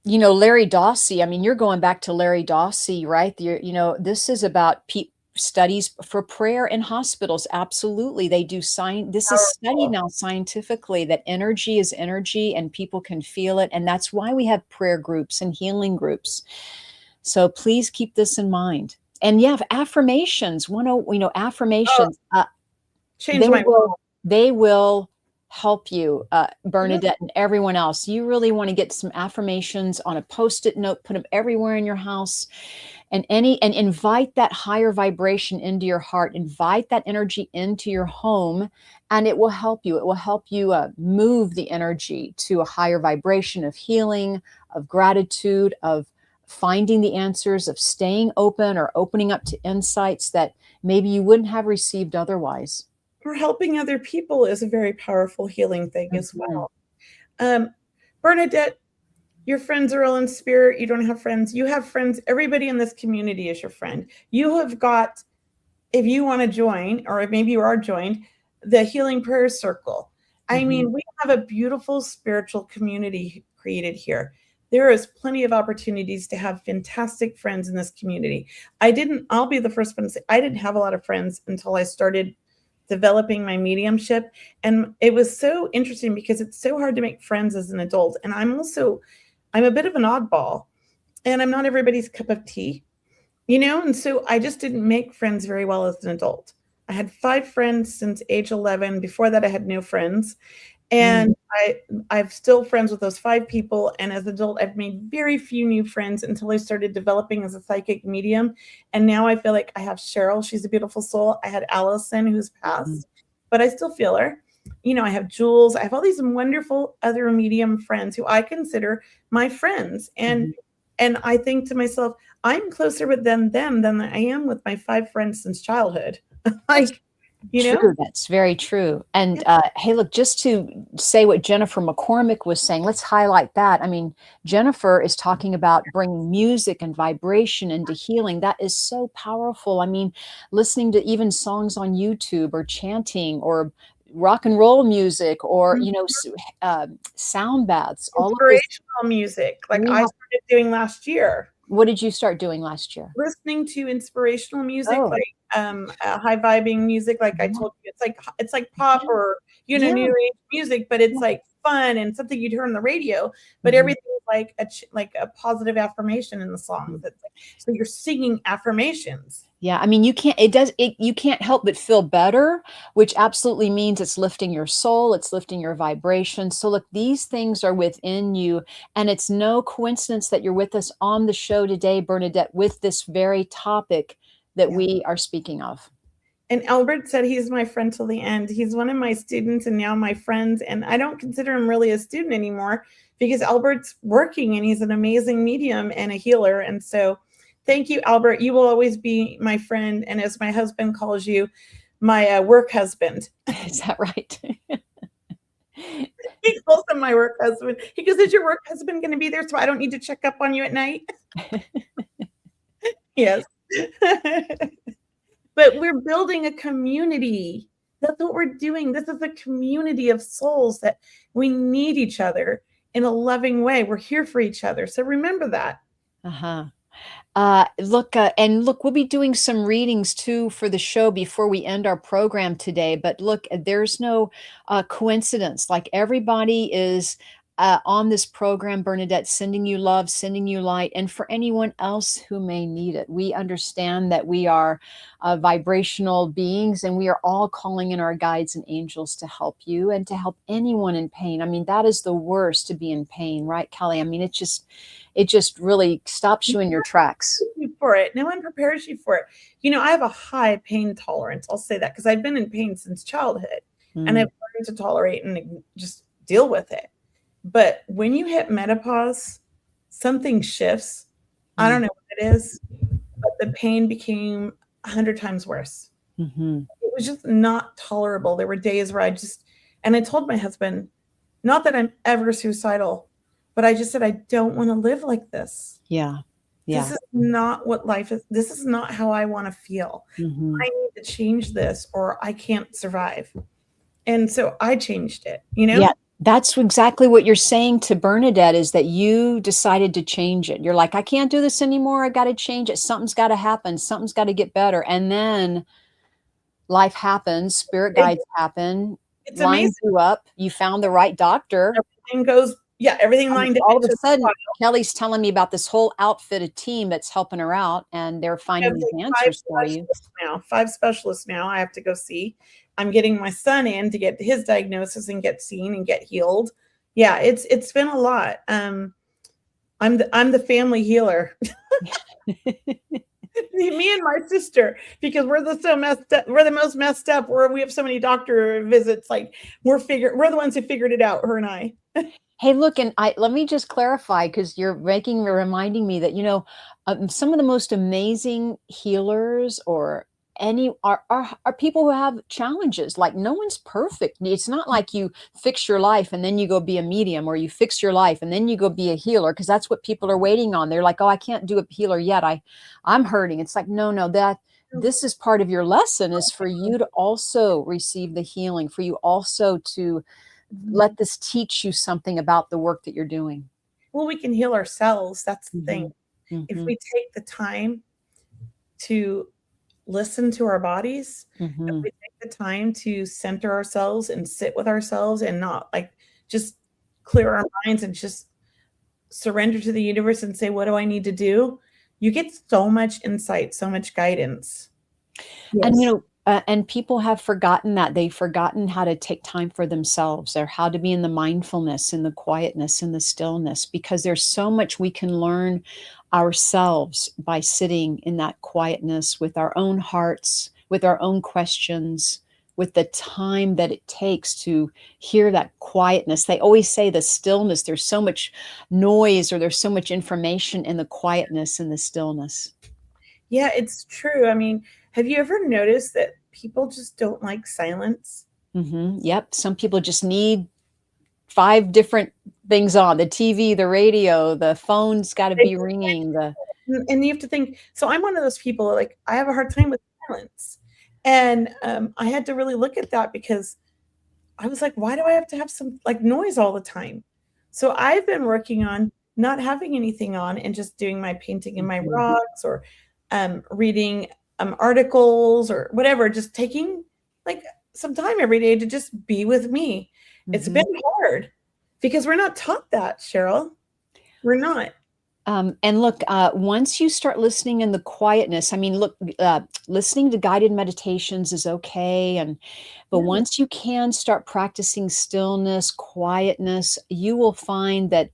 Larry Dawsey, I mean, you're going back to Larry Dawsey, right? This is about studies for prayer in hospitals. Absolutely. They do this is studied now scientifically, that energy is energy and people can feel it. And that's why we have prayer groups and healing groups. So please keep this in mind. And affirmations, affirmations,
Change my world.
They will help you, Bernadette, and everyone else. You really want to get some affirmations on a Post-it note, put them everywhere in your house, and invite that higher vibration into your heart, invite that energy into your home, and it will help you. It will help you move the energy to a higher vibration of healing, of gratitude, of finding the answers, of staying open or opening up to insights that maybe you wouldn't have received otherwise.
Or helping other people is a very powerful healing thing as well. Bernadette, your friends are all in spirit. You don't have friends. You have friends. Everybody in this community is your friend. You have got, if you want to join, or maybe you are joined, the Healing Prayer Circle. I mean, we have a beautiful spiritual community created here. There is plenty of opportunities to have fantastic friends in this community. I'll be the first one to say, I didn't have a lot of friends until I started developing my mediumship. And it was so interesting because it's so hard to make friends as an adult. And I'm a bit of an oddball, and I'm not everybody's cup of tea, and so I just didn't make friends very well as an adult. I had 5 friends since age 11. Before that, I had no friends. And I'm still friends with those 5 people. And as an adult, I've made very few new friends until I started developing as a psychic medium. And now I feel like I have Cheryl. She's a beautiful soul. I had Allison, who's passed, but I still feel her. You know, I have Jules. I have all these wonderful other medium friends who I consider my friends. And I think to myself, I'm closer with them than I am with my 5 friends since childhood. Like, you know?
True, that's very true. And hey, look, just to say what Jennifer McCormick was saying, let's highlight that. I mean, Jennifer is talking about bringing music and vibration into healing. That is so powerful. I mean, listening to even songs on YouTube or chanting or rock and roll music or, you know, sound baths, all of this.
Inspirational music, like I started doing last year.
What did you start doing last year?
Listening to inspirational music, like high vibing music, like I told you, it's like pop or, you know, new age music, but it's like fun and something you'd hear on the radio, but everything is like a positive affirmation in the song. So you're singing affirmations.
Yeah, I mean, you can't help but feel better, which absolutely means it's lifting your soul, it's lifting your vibration. So look, these things are within you, and it's no coincidence that you're with us on the show today, Bernadette, with this very topic that we are speaking of.
And Albert said he's my friend till the end. He's one of my students and now my friends, and I don't consider him really a student anymore because Albert's working and he's an amazing medium and a healer. And so thank you, Albert. You will always be my friend. And as my husband calls you, my work husband.
Is that right?
He calls him my work husband. He goes, is your work husband going to be there so I don't need to check up on you at night? Yes. But we're building a community. That's what we're doing. This is a community of souls that we need each other in a loving way. We're here for each other. So remember that.
Look, we'll be doing some readings too for the show before we end our program today. But look, there's no coincidence. Like everybody is on this program, Bernadette, sending you love, sending you light, and for anyone else who may need it. We understand that we are vibrational beings, and we are all calling in our guides and angels to help you and to help anyone in pain. I mean, that is the worst, to be in pain, right, Kelley? I mean, it just really stops you in your tracks.
For it. No one prepares you for it. You know, I have a high pain tolerance. I'll say that because I've been in pain since childhood and I've learned to tolerate and just deal with it. But when you hit menopause, something shifts. I don't know what it is, but the pain became 100 times worse. It was just not tolerable. There were days where and I told my husband, not that I'm ever suicidal, but I just said, I don't want to live like this. This is not what life is. This is not how I want to feel. I need to change this or I can't survive. And so I changed it, you know?
Yeah, that's exactly what you're saying to Bernadette, is that you decided to change it. You're like, I can't do this anymore. I got to change it. Something's got to happen. Something's got to get better. And then life happens. Spirit guides happen.
It's
lines you up. You found the right doctor.
Everything goes, everything lined up.
All of a sudden, Kelley's telling me about this whole outfitted team that's helping her out, and they're finding these answers for you.
5 specialists now I have to go see. I'm getting my son in to get his diagnosis and get seen and get healed. Yeah, it's been a lot. I'm the family healer. Me and my sister, because we're the most messed up, where we have so many doctor visits. Like we're the ones who figured it out, her and I.
Hey, look, and let me just clarify, because you're reminding me that, you know, some of the most amazing healers or are people who have challenges. Like no one's perfect. It's not like you fix your life and then you go be a medium, or you fix your life and then you go be a healer, because that's what people are waiting on. They're like, oh, I can't do a healer yet. I'm hurting. It's like, no, this is part of your lesson, is for you to also receive the healing, for you also to let this teach you something about the work that you're doing.
Well, we can heal ourselves. That's the thing. If we take the time to listen to our bodies, if we take the time to center ourselves and sit with ourselves and not like just clear our minds and just surrender to the universe and say, what do I need to do? You get so much insight, so much guidance.
And, you know, And people have forgotten that. They've forgotten how to take time for themselves, or how to be in the mindfulness, in the quietness, in the stillness, because there's so much we can learn ourselves by sitting in that quietness with our own hearts, with our own questions, with the time that it takes to hear that quietness. They always say the stillness, there's so much noise, or there's so much information in the quietness and the stillness.
Yeah, it's true. I mean, have you ever noticed that people just don't like silence?
Yep. Some people just need five different things on: the TV, the radio, the phone's got to
They
be ringing. The
And you have to think, so I'm one of those people, like, I have a hard time with silence. And I had to really look at that because I was like, why do I have to have some like noise all the time? So I've been working on not having anything on and just doing my painting in my
Mhm,
rocks, or reading articles or whatever, just taking like some time every day to just be with me. It's been
mhm.
hard because we're not taught that, Cheryl. We're not.
And look, once you start listening in the quietness, I mean, look, listening to guided meditations is okay, but
Yeah.
once you can start practicing stillness, quietness, you will find that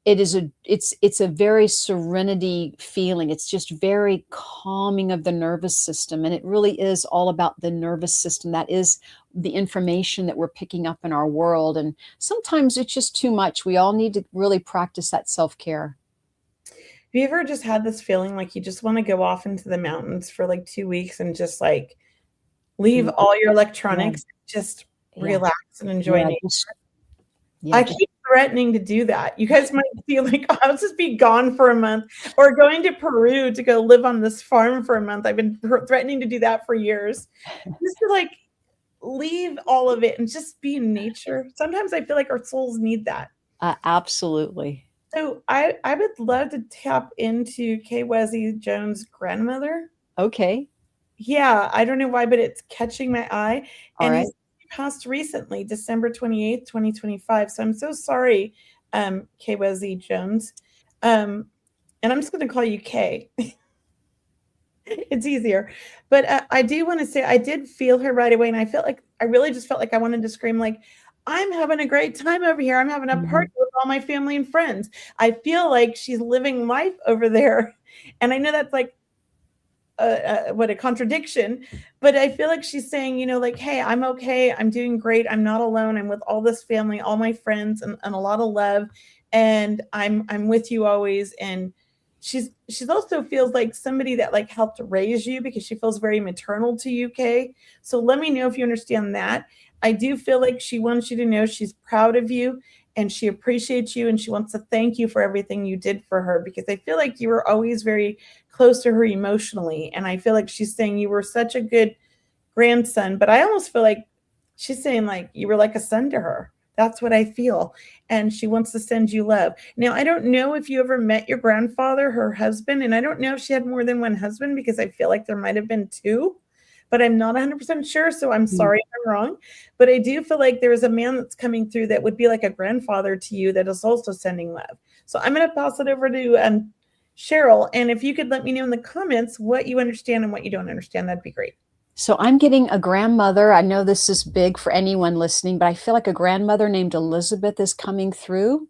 it's a very serenity feeling. It's just very calming of the nervous system, and it really is all about the nervous system. That is the information that we're picking up in our world, and sometimes it's just too much. We all need to really practice that self-care.
Have you ever just had this feeling like you just want to go off into the mountains for like 2 weeks and just like leave
Yeah,
all your
yeah,
electronics, just
yeah,
relax and enjoy
yeah,
nature?
just yeah,
I
just
keep threatening to do that. You guys might feel like, "Oh, I'll just be gone for a month," or going to Peru to go live on this farm for a month. I've been threatening to do that for years. Just to like leave all of it and just be in nature. Sometimes I feel like our souls need that.
absolutely.
So I would love to tap into Kay Wesley Jones' grandmother.
Okay,
Yeah, I don't know why, but it's catching my eye,
all
and
right.
he passed recently, December 28th, 2025, so I'm so sorry, Kay Wesley Jones, um, and I'm just gonna call you Kay. It's easier, but, I do wanna say I did feel her right away, and I really just felt like I wanted to scream like, "I'm having a great time over here, I'm having a party
Mhm,
with all my family and friends." I feel like she's living life over there, and I know that's like what a contradiction, but I feel like she's saying, like, hey, I'm okay, I'm doing great, I'm not alone, I'm with all this family, all my friends, and a lot of love, and I'm with you always. And she's also feels like somebody that like helped raise you, because she feels very maternal to you, Kay. So let me know if you understand that. I do feel like she wants you to know she's proud of you, and she appreciates you, and she wants to thank you for everything you did for her, because I feel like you were always very close to her emotionally. And I feel like she's saying you were such a good grandson, but I almost feel like she's saying like you were like a son to her. That's what I feel. And she wants to send you love. Now, I don't know if you ever met your grandfather, her husband, and I don't know if she had more than one husband, because I feel like there might have been two, but I'm not 100% sure. So I'm
mm.
sorry if I'm wrong. But I do feel like there is a man that's coming through that would be like a grandfather to you, that is also sending love. So I'm going to pass it over to Cheryl. And if you could let me know in the comments what you understand and what you don't understand, that'd be great.
So I'm getting a grandmother. I know this is big for anyone listening, but I feel like a grandmother named Elizabeth is coming through.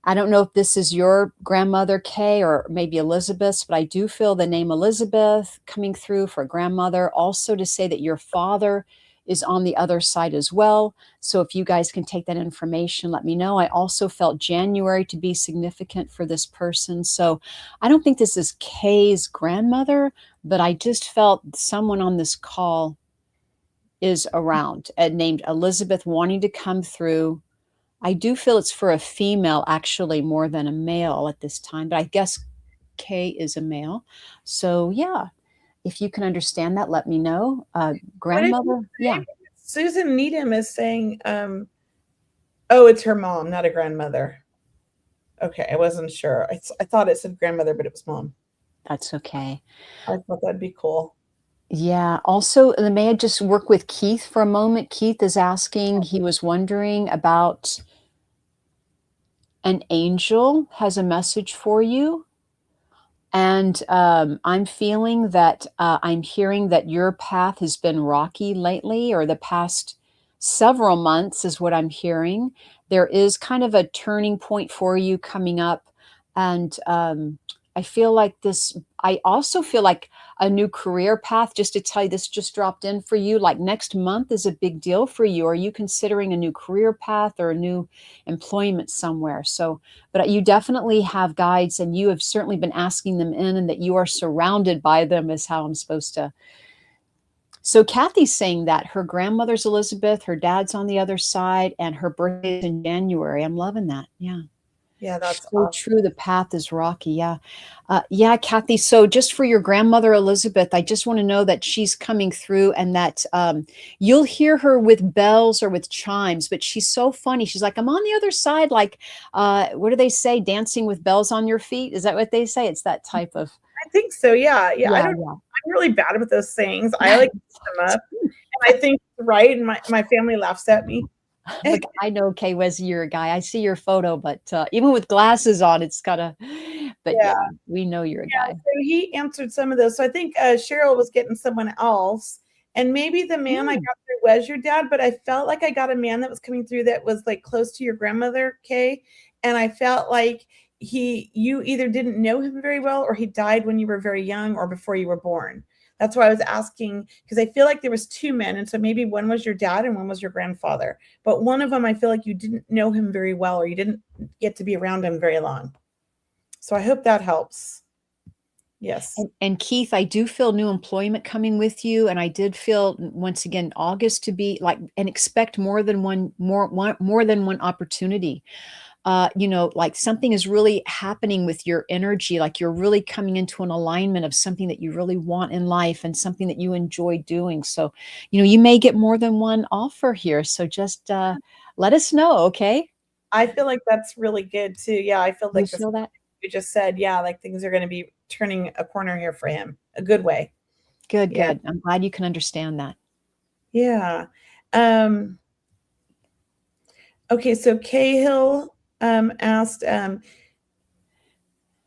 I don't know if this is your grandmother, Kay, or maybe Elizabeth's, but I do feel the name Elizabeth coming through for grandmother. Also, to say that your father is on the other side as well. So if you guys can take that information, let me know. I also felt January to be significant for this person. So I don't think this is Kay's grandmother, but I just felt someone on this call is around, named Elizabeth, wanting to come through. I do feel it's for a female actually more than a male at this time, but I guess K is a male. So yeah, if you can understand that, let me know.
What did you
Grandmother,
say?
yeah,
Susan Needham is saying, oh, it's her mom, not a grandmother. Okay, I wasn't sure. I thought it said grandmother, but it was mom.
that's okay.
I thought that'd be cool.
Yeah. Also, may I just work with Keith for a moment? Keith is asking, he was wondering about an angel has a message for you. And I'm feeling that I'm hearing that your path has been rocky lately, or the past several months is what I'm hearing. There is kind of a turning point for you coming up. And I feel like this, I also feel like a new career path, just to tell you, this just dropped in for you. Like next month is a big deal for you. Are you considering a new career path or a new employment somewhere? So, but you definitely have guides, and you have certainly been asking them in, and that you are surrounded by them is how I'm supposed to. So Kathy's saying that her grandmother's Elizabeth, her dad's on the other side, and her birthday is in January. I'm loving that. Yeah.
Yeah, that's
So
awesome.
true. The path is rocky. Yeah. Yeah, Kathy. So just for your grandmother, Elizabeth, I just want to know that she's coming through, and that you'll hear her with bells or with chimes, but she's so funny. She's like, I'm on the other side. Like, what do they say? Dancing with bells on your feet. Is that what they say? It's that type of,
I think so. Yeah. Yeah. I
yeah,
don't,
yeah.
I'm really bad with those things. I like them up and I think it's right. And my family laughs at me.
Look, I know, Kay Wes, you're a guy. I see your photo, but even with glasses on, it's kind of, but
Yeah.
yeah, we know you're a
Yeah,
guy.
so he answered some of those. So I think Cheryl was getting someone else, and maybe the man I
Mm.
got through was your dad. But I felt like I got a man that was coming through that was like close to your grandmother, Kay, and I felt like you either didn't know him very well, or he died when you were very young, or before you were born. That's why I was asking, because I feel like there was two men, and so maybe one was your dad and one was your grandfather. But one of them, I feel like you didn't know him very well, or you didn't get to be around him very long. So I hope that helps. Yes.
And Keith, I do feel new employment coming with you, and I did feel once again August to be like, and expect more than more than one opportunity. Like something is really happening with your energy, like you're really coming into an alignment of something that you really want in life and something that you enjoy doing. So, you may get more than one offer here. So just let us know, okay?
I feel like that's really good too. Yeah, I feel
You
like this
feel that?
you just said, yeah, like things are going to be turning a corner here for him, a good way.
Good,
Yeah.
good. I'm glad you can understand that.
Yeah. Um, okay, so Cahill asked,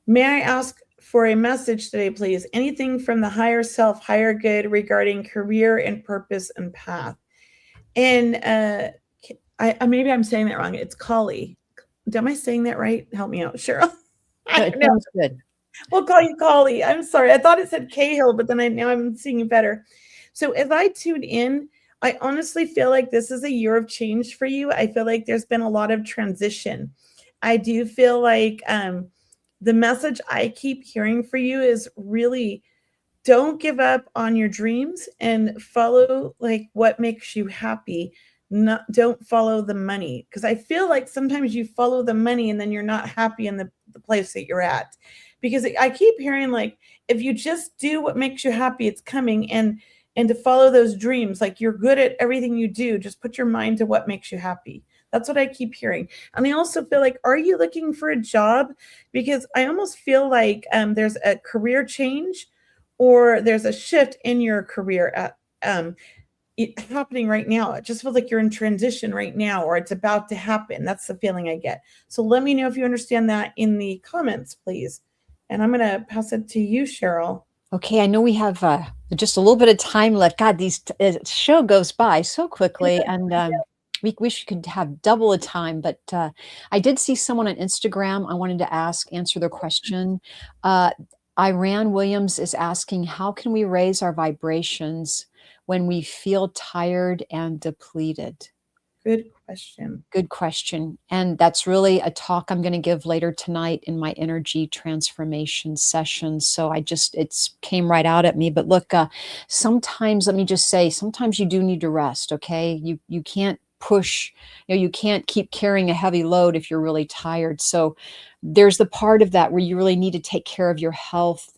may I ask for a message today, please? Anything from the higher self, higher good regarding career and purpose and path. And I maybe I'm saying that wrong. It's Colley. Am I saying that right? Help me out, Cheryl. I
No, it
don't know.
sounds good.
We'll call you Colley. I'm sorry. I thought it said Cahill, but then now I'm seeing it better. So as I tune in, I honestly feel like this is a year of change for you. I feel like there's been a lot of transition. I do feel like the message I keep hearing for you is really don't give up on your dreams and follow like what makes you happy. Don't follow the money, because I feel like sometimes you follow the money and then you're not happy in the place that you're at, because I keep hearing like if you just do what makes you happy, it's coming. And to follow those dreams, like you're good at everything you do, just put your mind to what makes you happy. That's what I keep hearing. And I also feel like, are you looking for a job? Because I almost feel like there's a career change, or there's a shift in your career at happening right now. It just feels like you're in transition right now, or it's about to happen. That's the feeling I get. So let me know if you understand that in the comments, please. And I'm going to pass it to you, Cheryl.
Okay, I know we have just a little bit of time left. God, these show goes by so quickly, and we wish we could have double the time. But I did see someone on Instagram. I wanted to answer their question. Iran Williams is asking, how can we raise our vibrations when we feel tired and depleted?
Good question.
Good question. And that's really a talk I'm going to give later tonight in my energy transformation session. So it's came right out at me. But look, sometimes, let me just say, sometimes you do need to rest. Okay. You can't push, you can't keep carrying a heavy load if you're really tired. So there's the part of that where you really need to take care of your health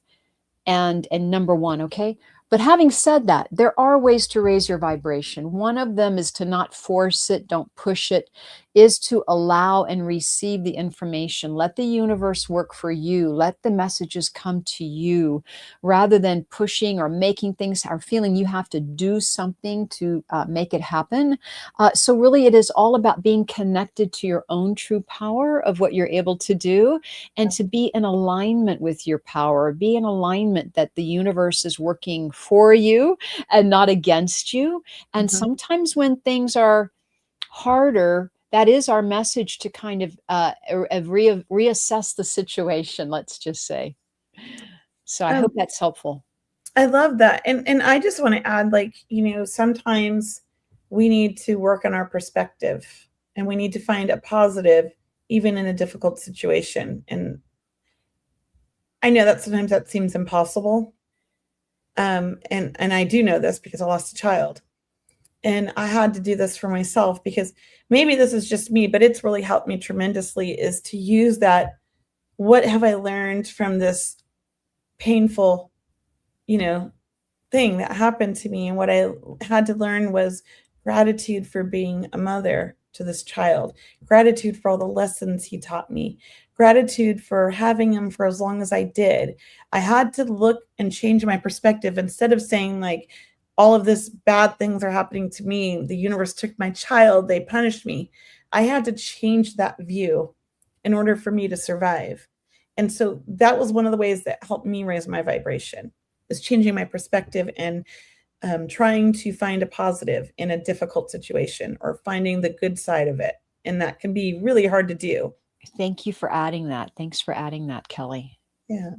and number one, okay? But having said that, there are ways to raise your vibration. One of them is to not force it, don't push it. is to allow and receive the information. Let the universe work for you. Let the messages come to you rather than pushing or making things or feeling you have to do something to make it happen. So, really, it is all about being connected to your own true power of what you're able to do and to be in alignment with your power, be in alignment that the universe is working for you and not against you. And
Mhm.
sometimes when things are harder, that is our message to kind of reassess the situation, let's just say. So I hope
Um,
that's helpful.
I love that. And I just want to add, like, sometimes we need to work on our perspective and we need to find a positive even in a difficult situation. And I know that sometimes that seems impossible. And I do know this because I lost a child. And I had to do this for myself because maybe this is just me, but it's really helped me tremendously is to use that. What have I learned from this painful, you know, thing that happened to me? And what I had to learn was gratitude for being a mother to this child, gratitude for all the lessons he taught me, gratitude for having him for as long as I did. I had to look and change my perspective instead of saying, like, all of this bad things are happening to me. The universe took my child, they punished me. I had to change that view in order for me to survive. And so that was one of the ways that helped me raise my vibration, is changing my perspective and trying to find a positive in a difficult situation or finding the good side of it. And that can be really hard to do.
Thank you for adding that. Thanks for adding that, Kelly.
Yeah.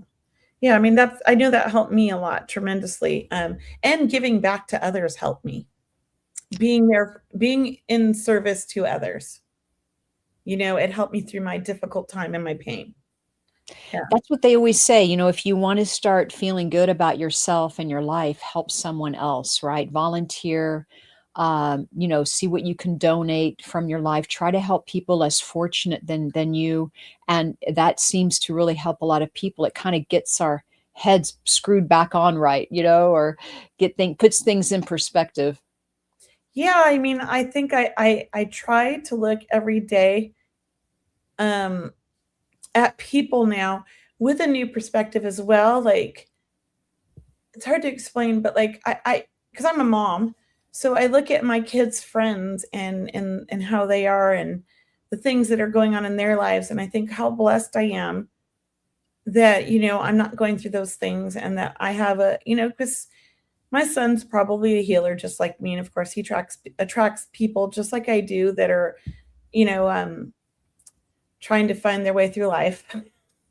Yeah. I mean, I know that helped me a lot tremendously. And giving back to others helped me. Being there, being in service to others, it helped me through my difficult time and my pain. Yeah.
That's what they always say, if you want to start feeling good about yourself and your life, help someone else, right? Volunteer, see what you can donate from your life. Try to help people less fortunate than you, and that seems to really help a lot of people. It kind of gets our heads screwed back on right, or puts things in perspective.
Yeah. I mean, I think I try to look every day um, at people now with a new perspective as well. Like, it's hard to explain, but like because I'm a mom, so I look at my kids' friends and how they are and the things that are going on in their lives, and I think how blessed I am that I'm not going through those things, and that I have because my son's probably a healer just like me, and of course he attracts people just like I do that are you know um trying to find their way through life.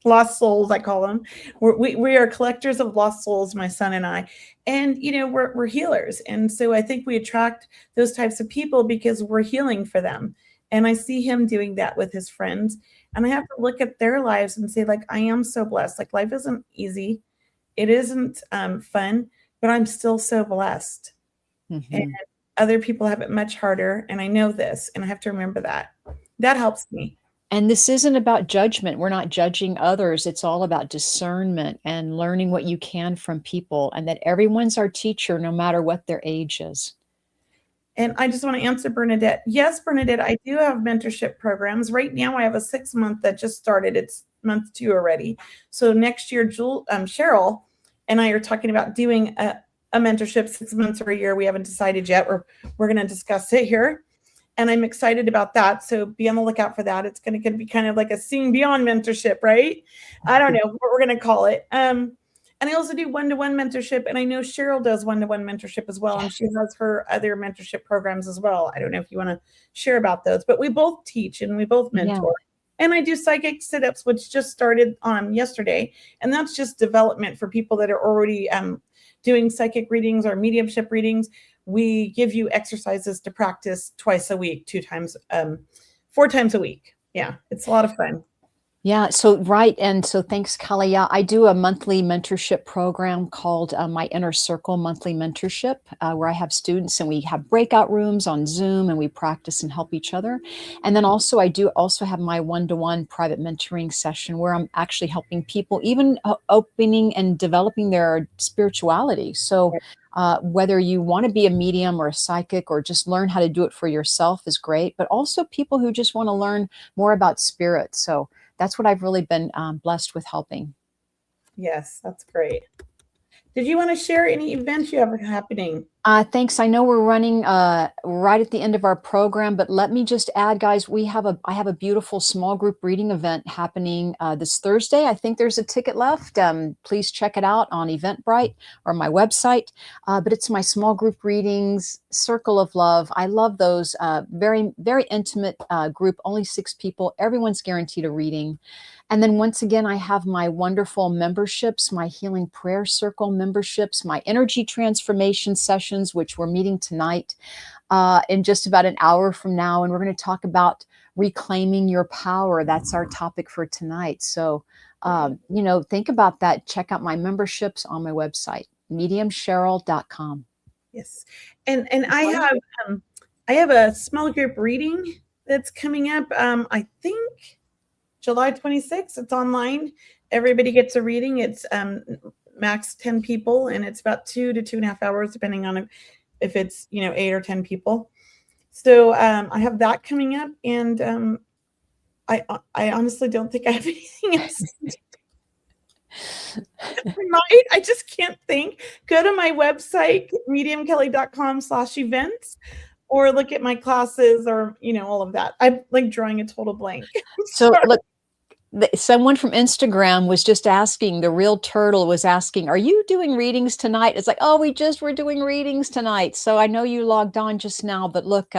Lost souls, I call them. We are collectors of lost souls, my son and I, and we're healers, and so I think we attract those types of people because we're healing for them. And I see him doing that with his friends, and I have to look at their lives and say, like, I am so blessed. Like, life isn't easy, it isn't fun, but I'm still so blessed. And
Mhm.
other people have it much harder, and I know this, and I have to remember that. That helps me.
And this isn't about judgment. We're not judging others. It's all about discernment and learning what you can from people, and that everyone's our teacher, no matter what their age is.
And I just want to answer Bernadette. Yes, Bernadette, I do have mentorship programs. Right now, I have a 6-month that just started. It's month 2 already. So next year, Cheryl and I are talking about doing a mentorship 6 months or a year. We haven't decided yet. We're going to discuss it here. And I'm excited about that. So be on the lookout for that. It's going to be kind of like a seeing beyond mentorship, right? I don't know what we're going to call it. And I also do one-to-one mentorship. And I know Cheryl does one-to-one mentorship as well. And she has her other mentorship programs as well. I don't know if you want to share about those, but we both teach and we both
Yeah.
mentor. And I do psychic sit-ups, which just started on yesterday. And that's just development for people that are already doing psychic readings or mediumship readings. We give you exercises to practice twice a week, 4 times a week. Yeah, it's a lot of fun.
Yeah, so right, and so thanks, Kelly. Yeah, I do a monthly mentorship program called my Inner Circle Monthly Mentorship, where I have students and we have breakout rooms on Zoom and we practice and help each other. And then also, I do also have my one-to-one private mentoring session where I'm actually helping people, even opening and developing their spirituality. So whether you want to be a medium or a psychic or just learn how to do it for yourself is great, but also people who just want to learn more about spirit. So that's what I've really been blessed with helping.
Yes, that's great. Did you want to share any events you have happening?
Thanks. I know we're running right at the end of our program, but let me just add, guys, I have a beautiful small group reading event happening this Thursday. I think there's a ticket left. Please check it out on Eventbrite or my website. But it's my small group readings, Circle of Love. I love those. Very, very intimate group, only 6 people. Everyone's guaranteed a reading. And then once again, I have my wonderful memberships, my Healing Prayer Circle memberships, my energy transformation sessions, which we're meeting tonight in just about an hour from now. And we're going to talk about reclaiming your power. That's our topic for tonight. So, think about that. Check out my memberships on my website, mediumcheryl.com.
Yes. And I have a small group reading that's coming up. I think July 26th. It's online. Everybody gets a reading. It's max 10 people, and it's about 2 to 2.5 hours, depending on if it's 8 or 10 people. So I have that coming up, and I honestly don't think I have anything else. I just can't think. Go to my website, mediumkelly.com/events, or look at my classes, or all of that. I'm like drawing a total blank.
So look, someone from Instagram was just asking, the real turtle was asking, are you doing readings tonight? It's like, oh, we're doing readings tonight. So I know you logged on just now, but look,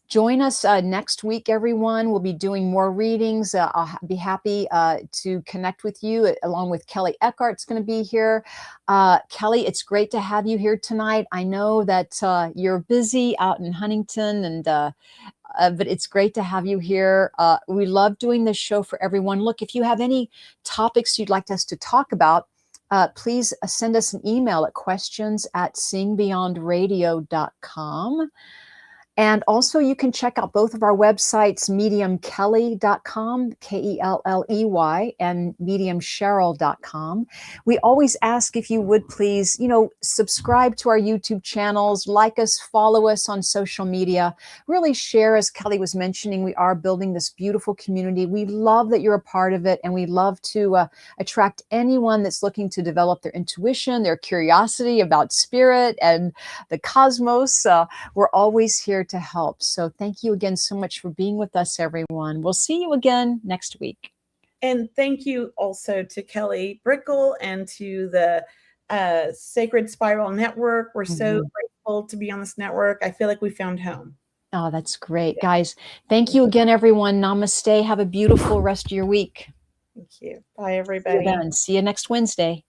join us next week, everyone. We'll be doing more readings. I'll be happy to connect with you, along with Kelly Eckhart's going to be here. Kelly, it's great to have you here tonight. I know that you're busy out in Huntington, and but it's great to have you here. We love doing this show for everyone. Look, if you have any topics you'd like us to talk about, please send us an email at questions@seeingbeyondradio.com. And also you can check out both of our websites, mediumkelly.com, Kelley, and mediumcheryl.com. We always ask if you would please, subscribe to our YouTube channels, like us, follow us on social media, really share. As Kelly was mentioning, we are building this beautiful community. We love that you're a part of it, and we love to attract anyone that's looking to develop their intuition, their curiosity about spirit and the cosmos. We're always here to help. So thank you again so much for being with us, everyone. We'll see you again next week.
And thank you also to Kelly Brickle and to the Sacred Spiral Network. We're so grateful to be on this network. I feel like we found home.
Oh, that's great, guys. Thank you again, everyone. Namaste. Have a beautiful rest of your week.
Thank you. Bye, everybody.
See you next Wednesday.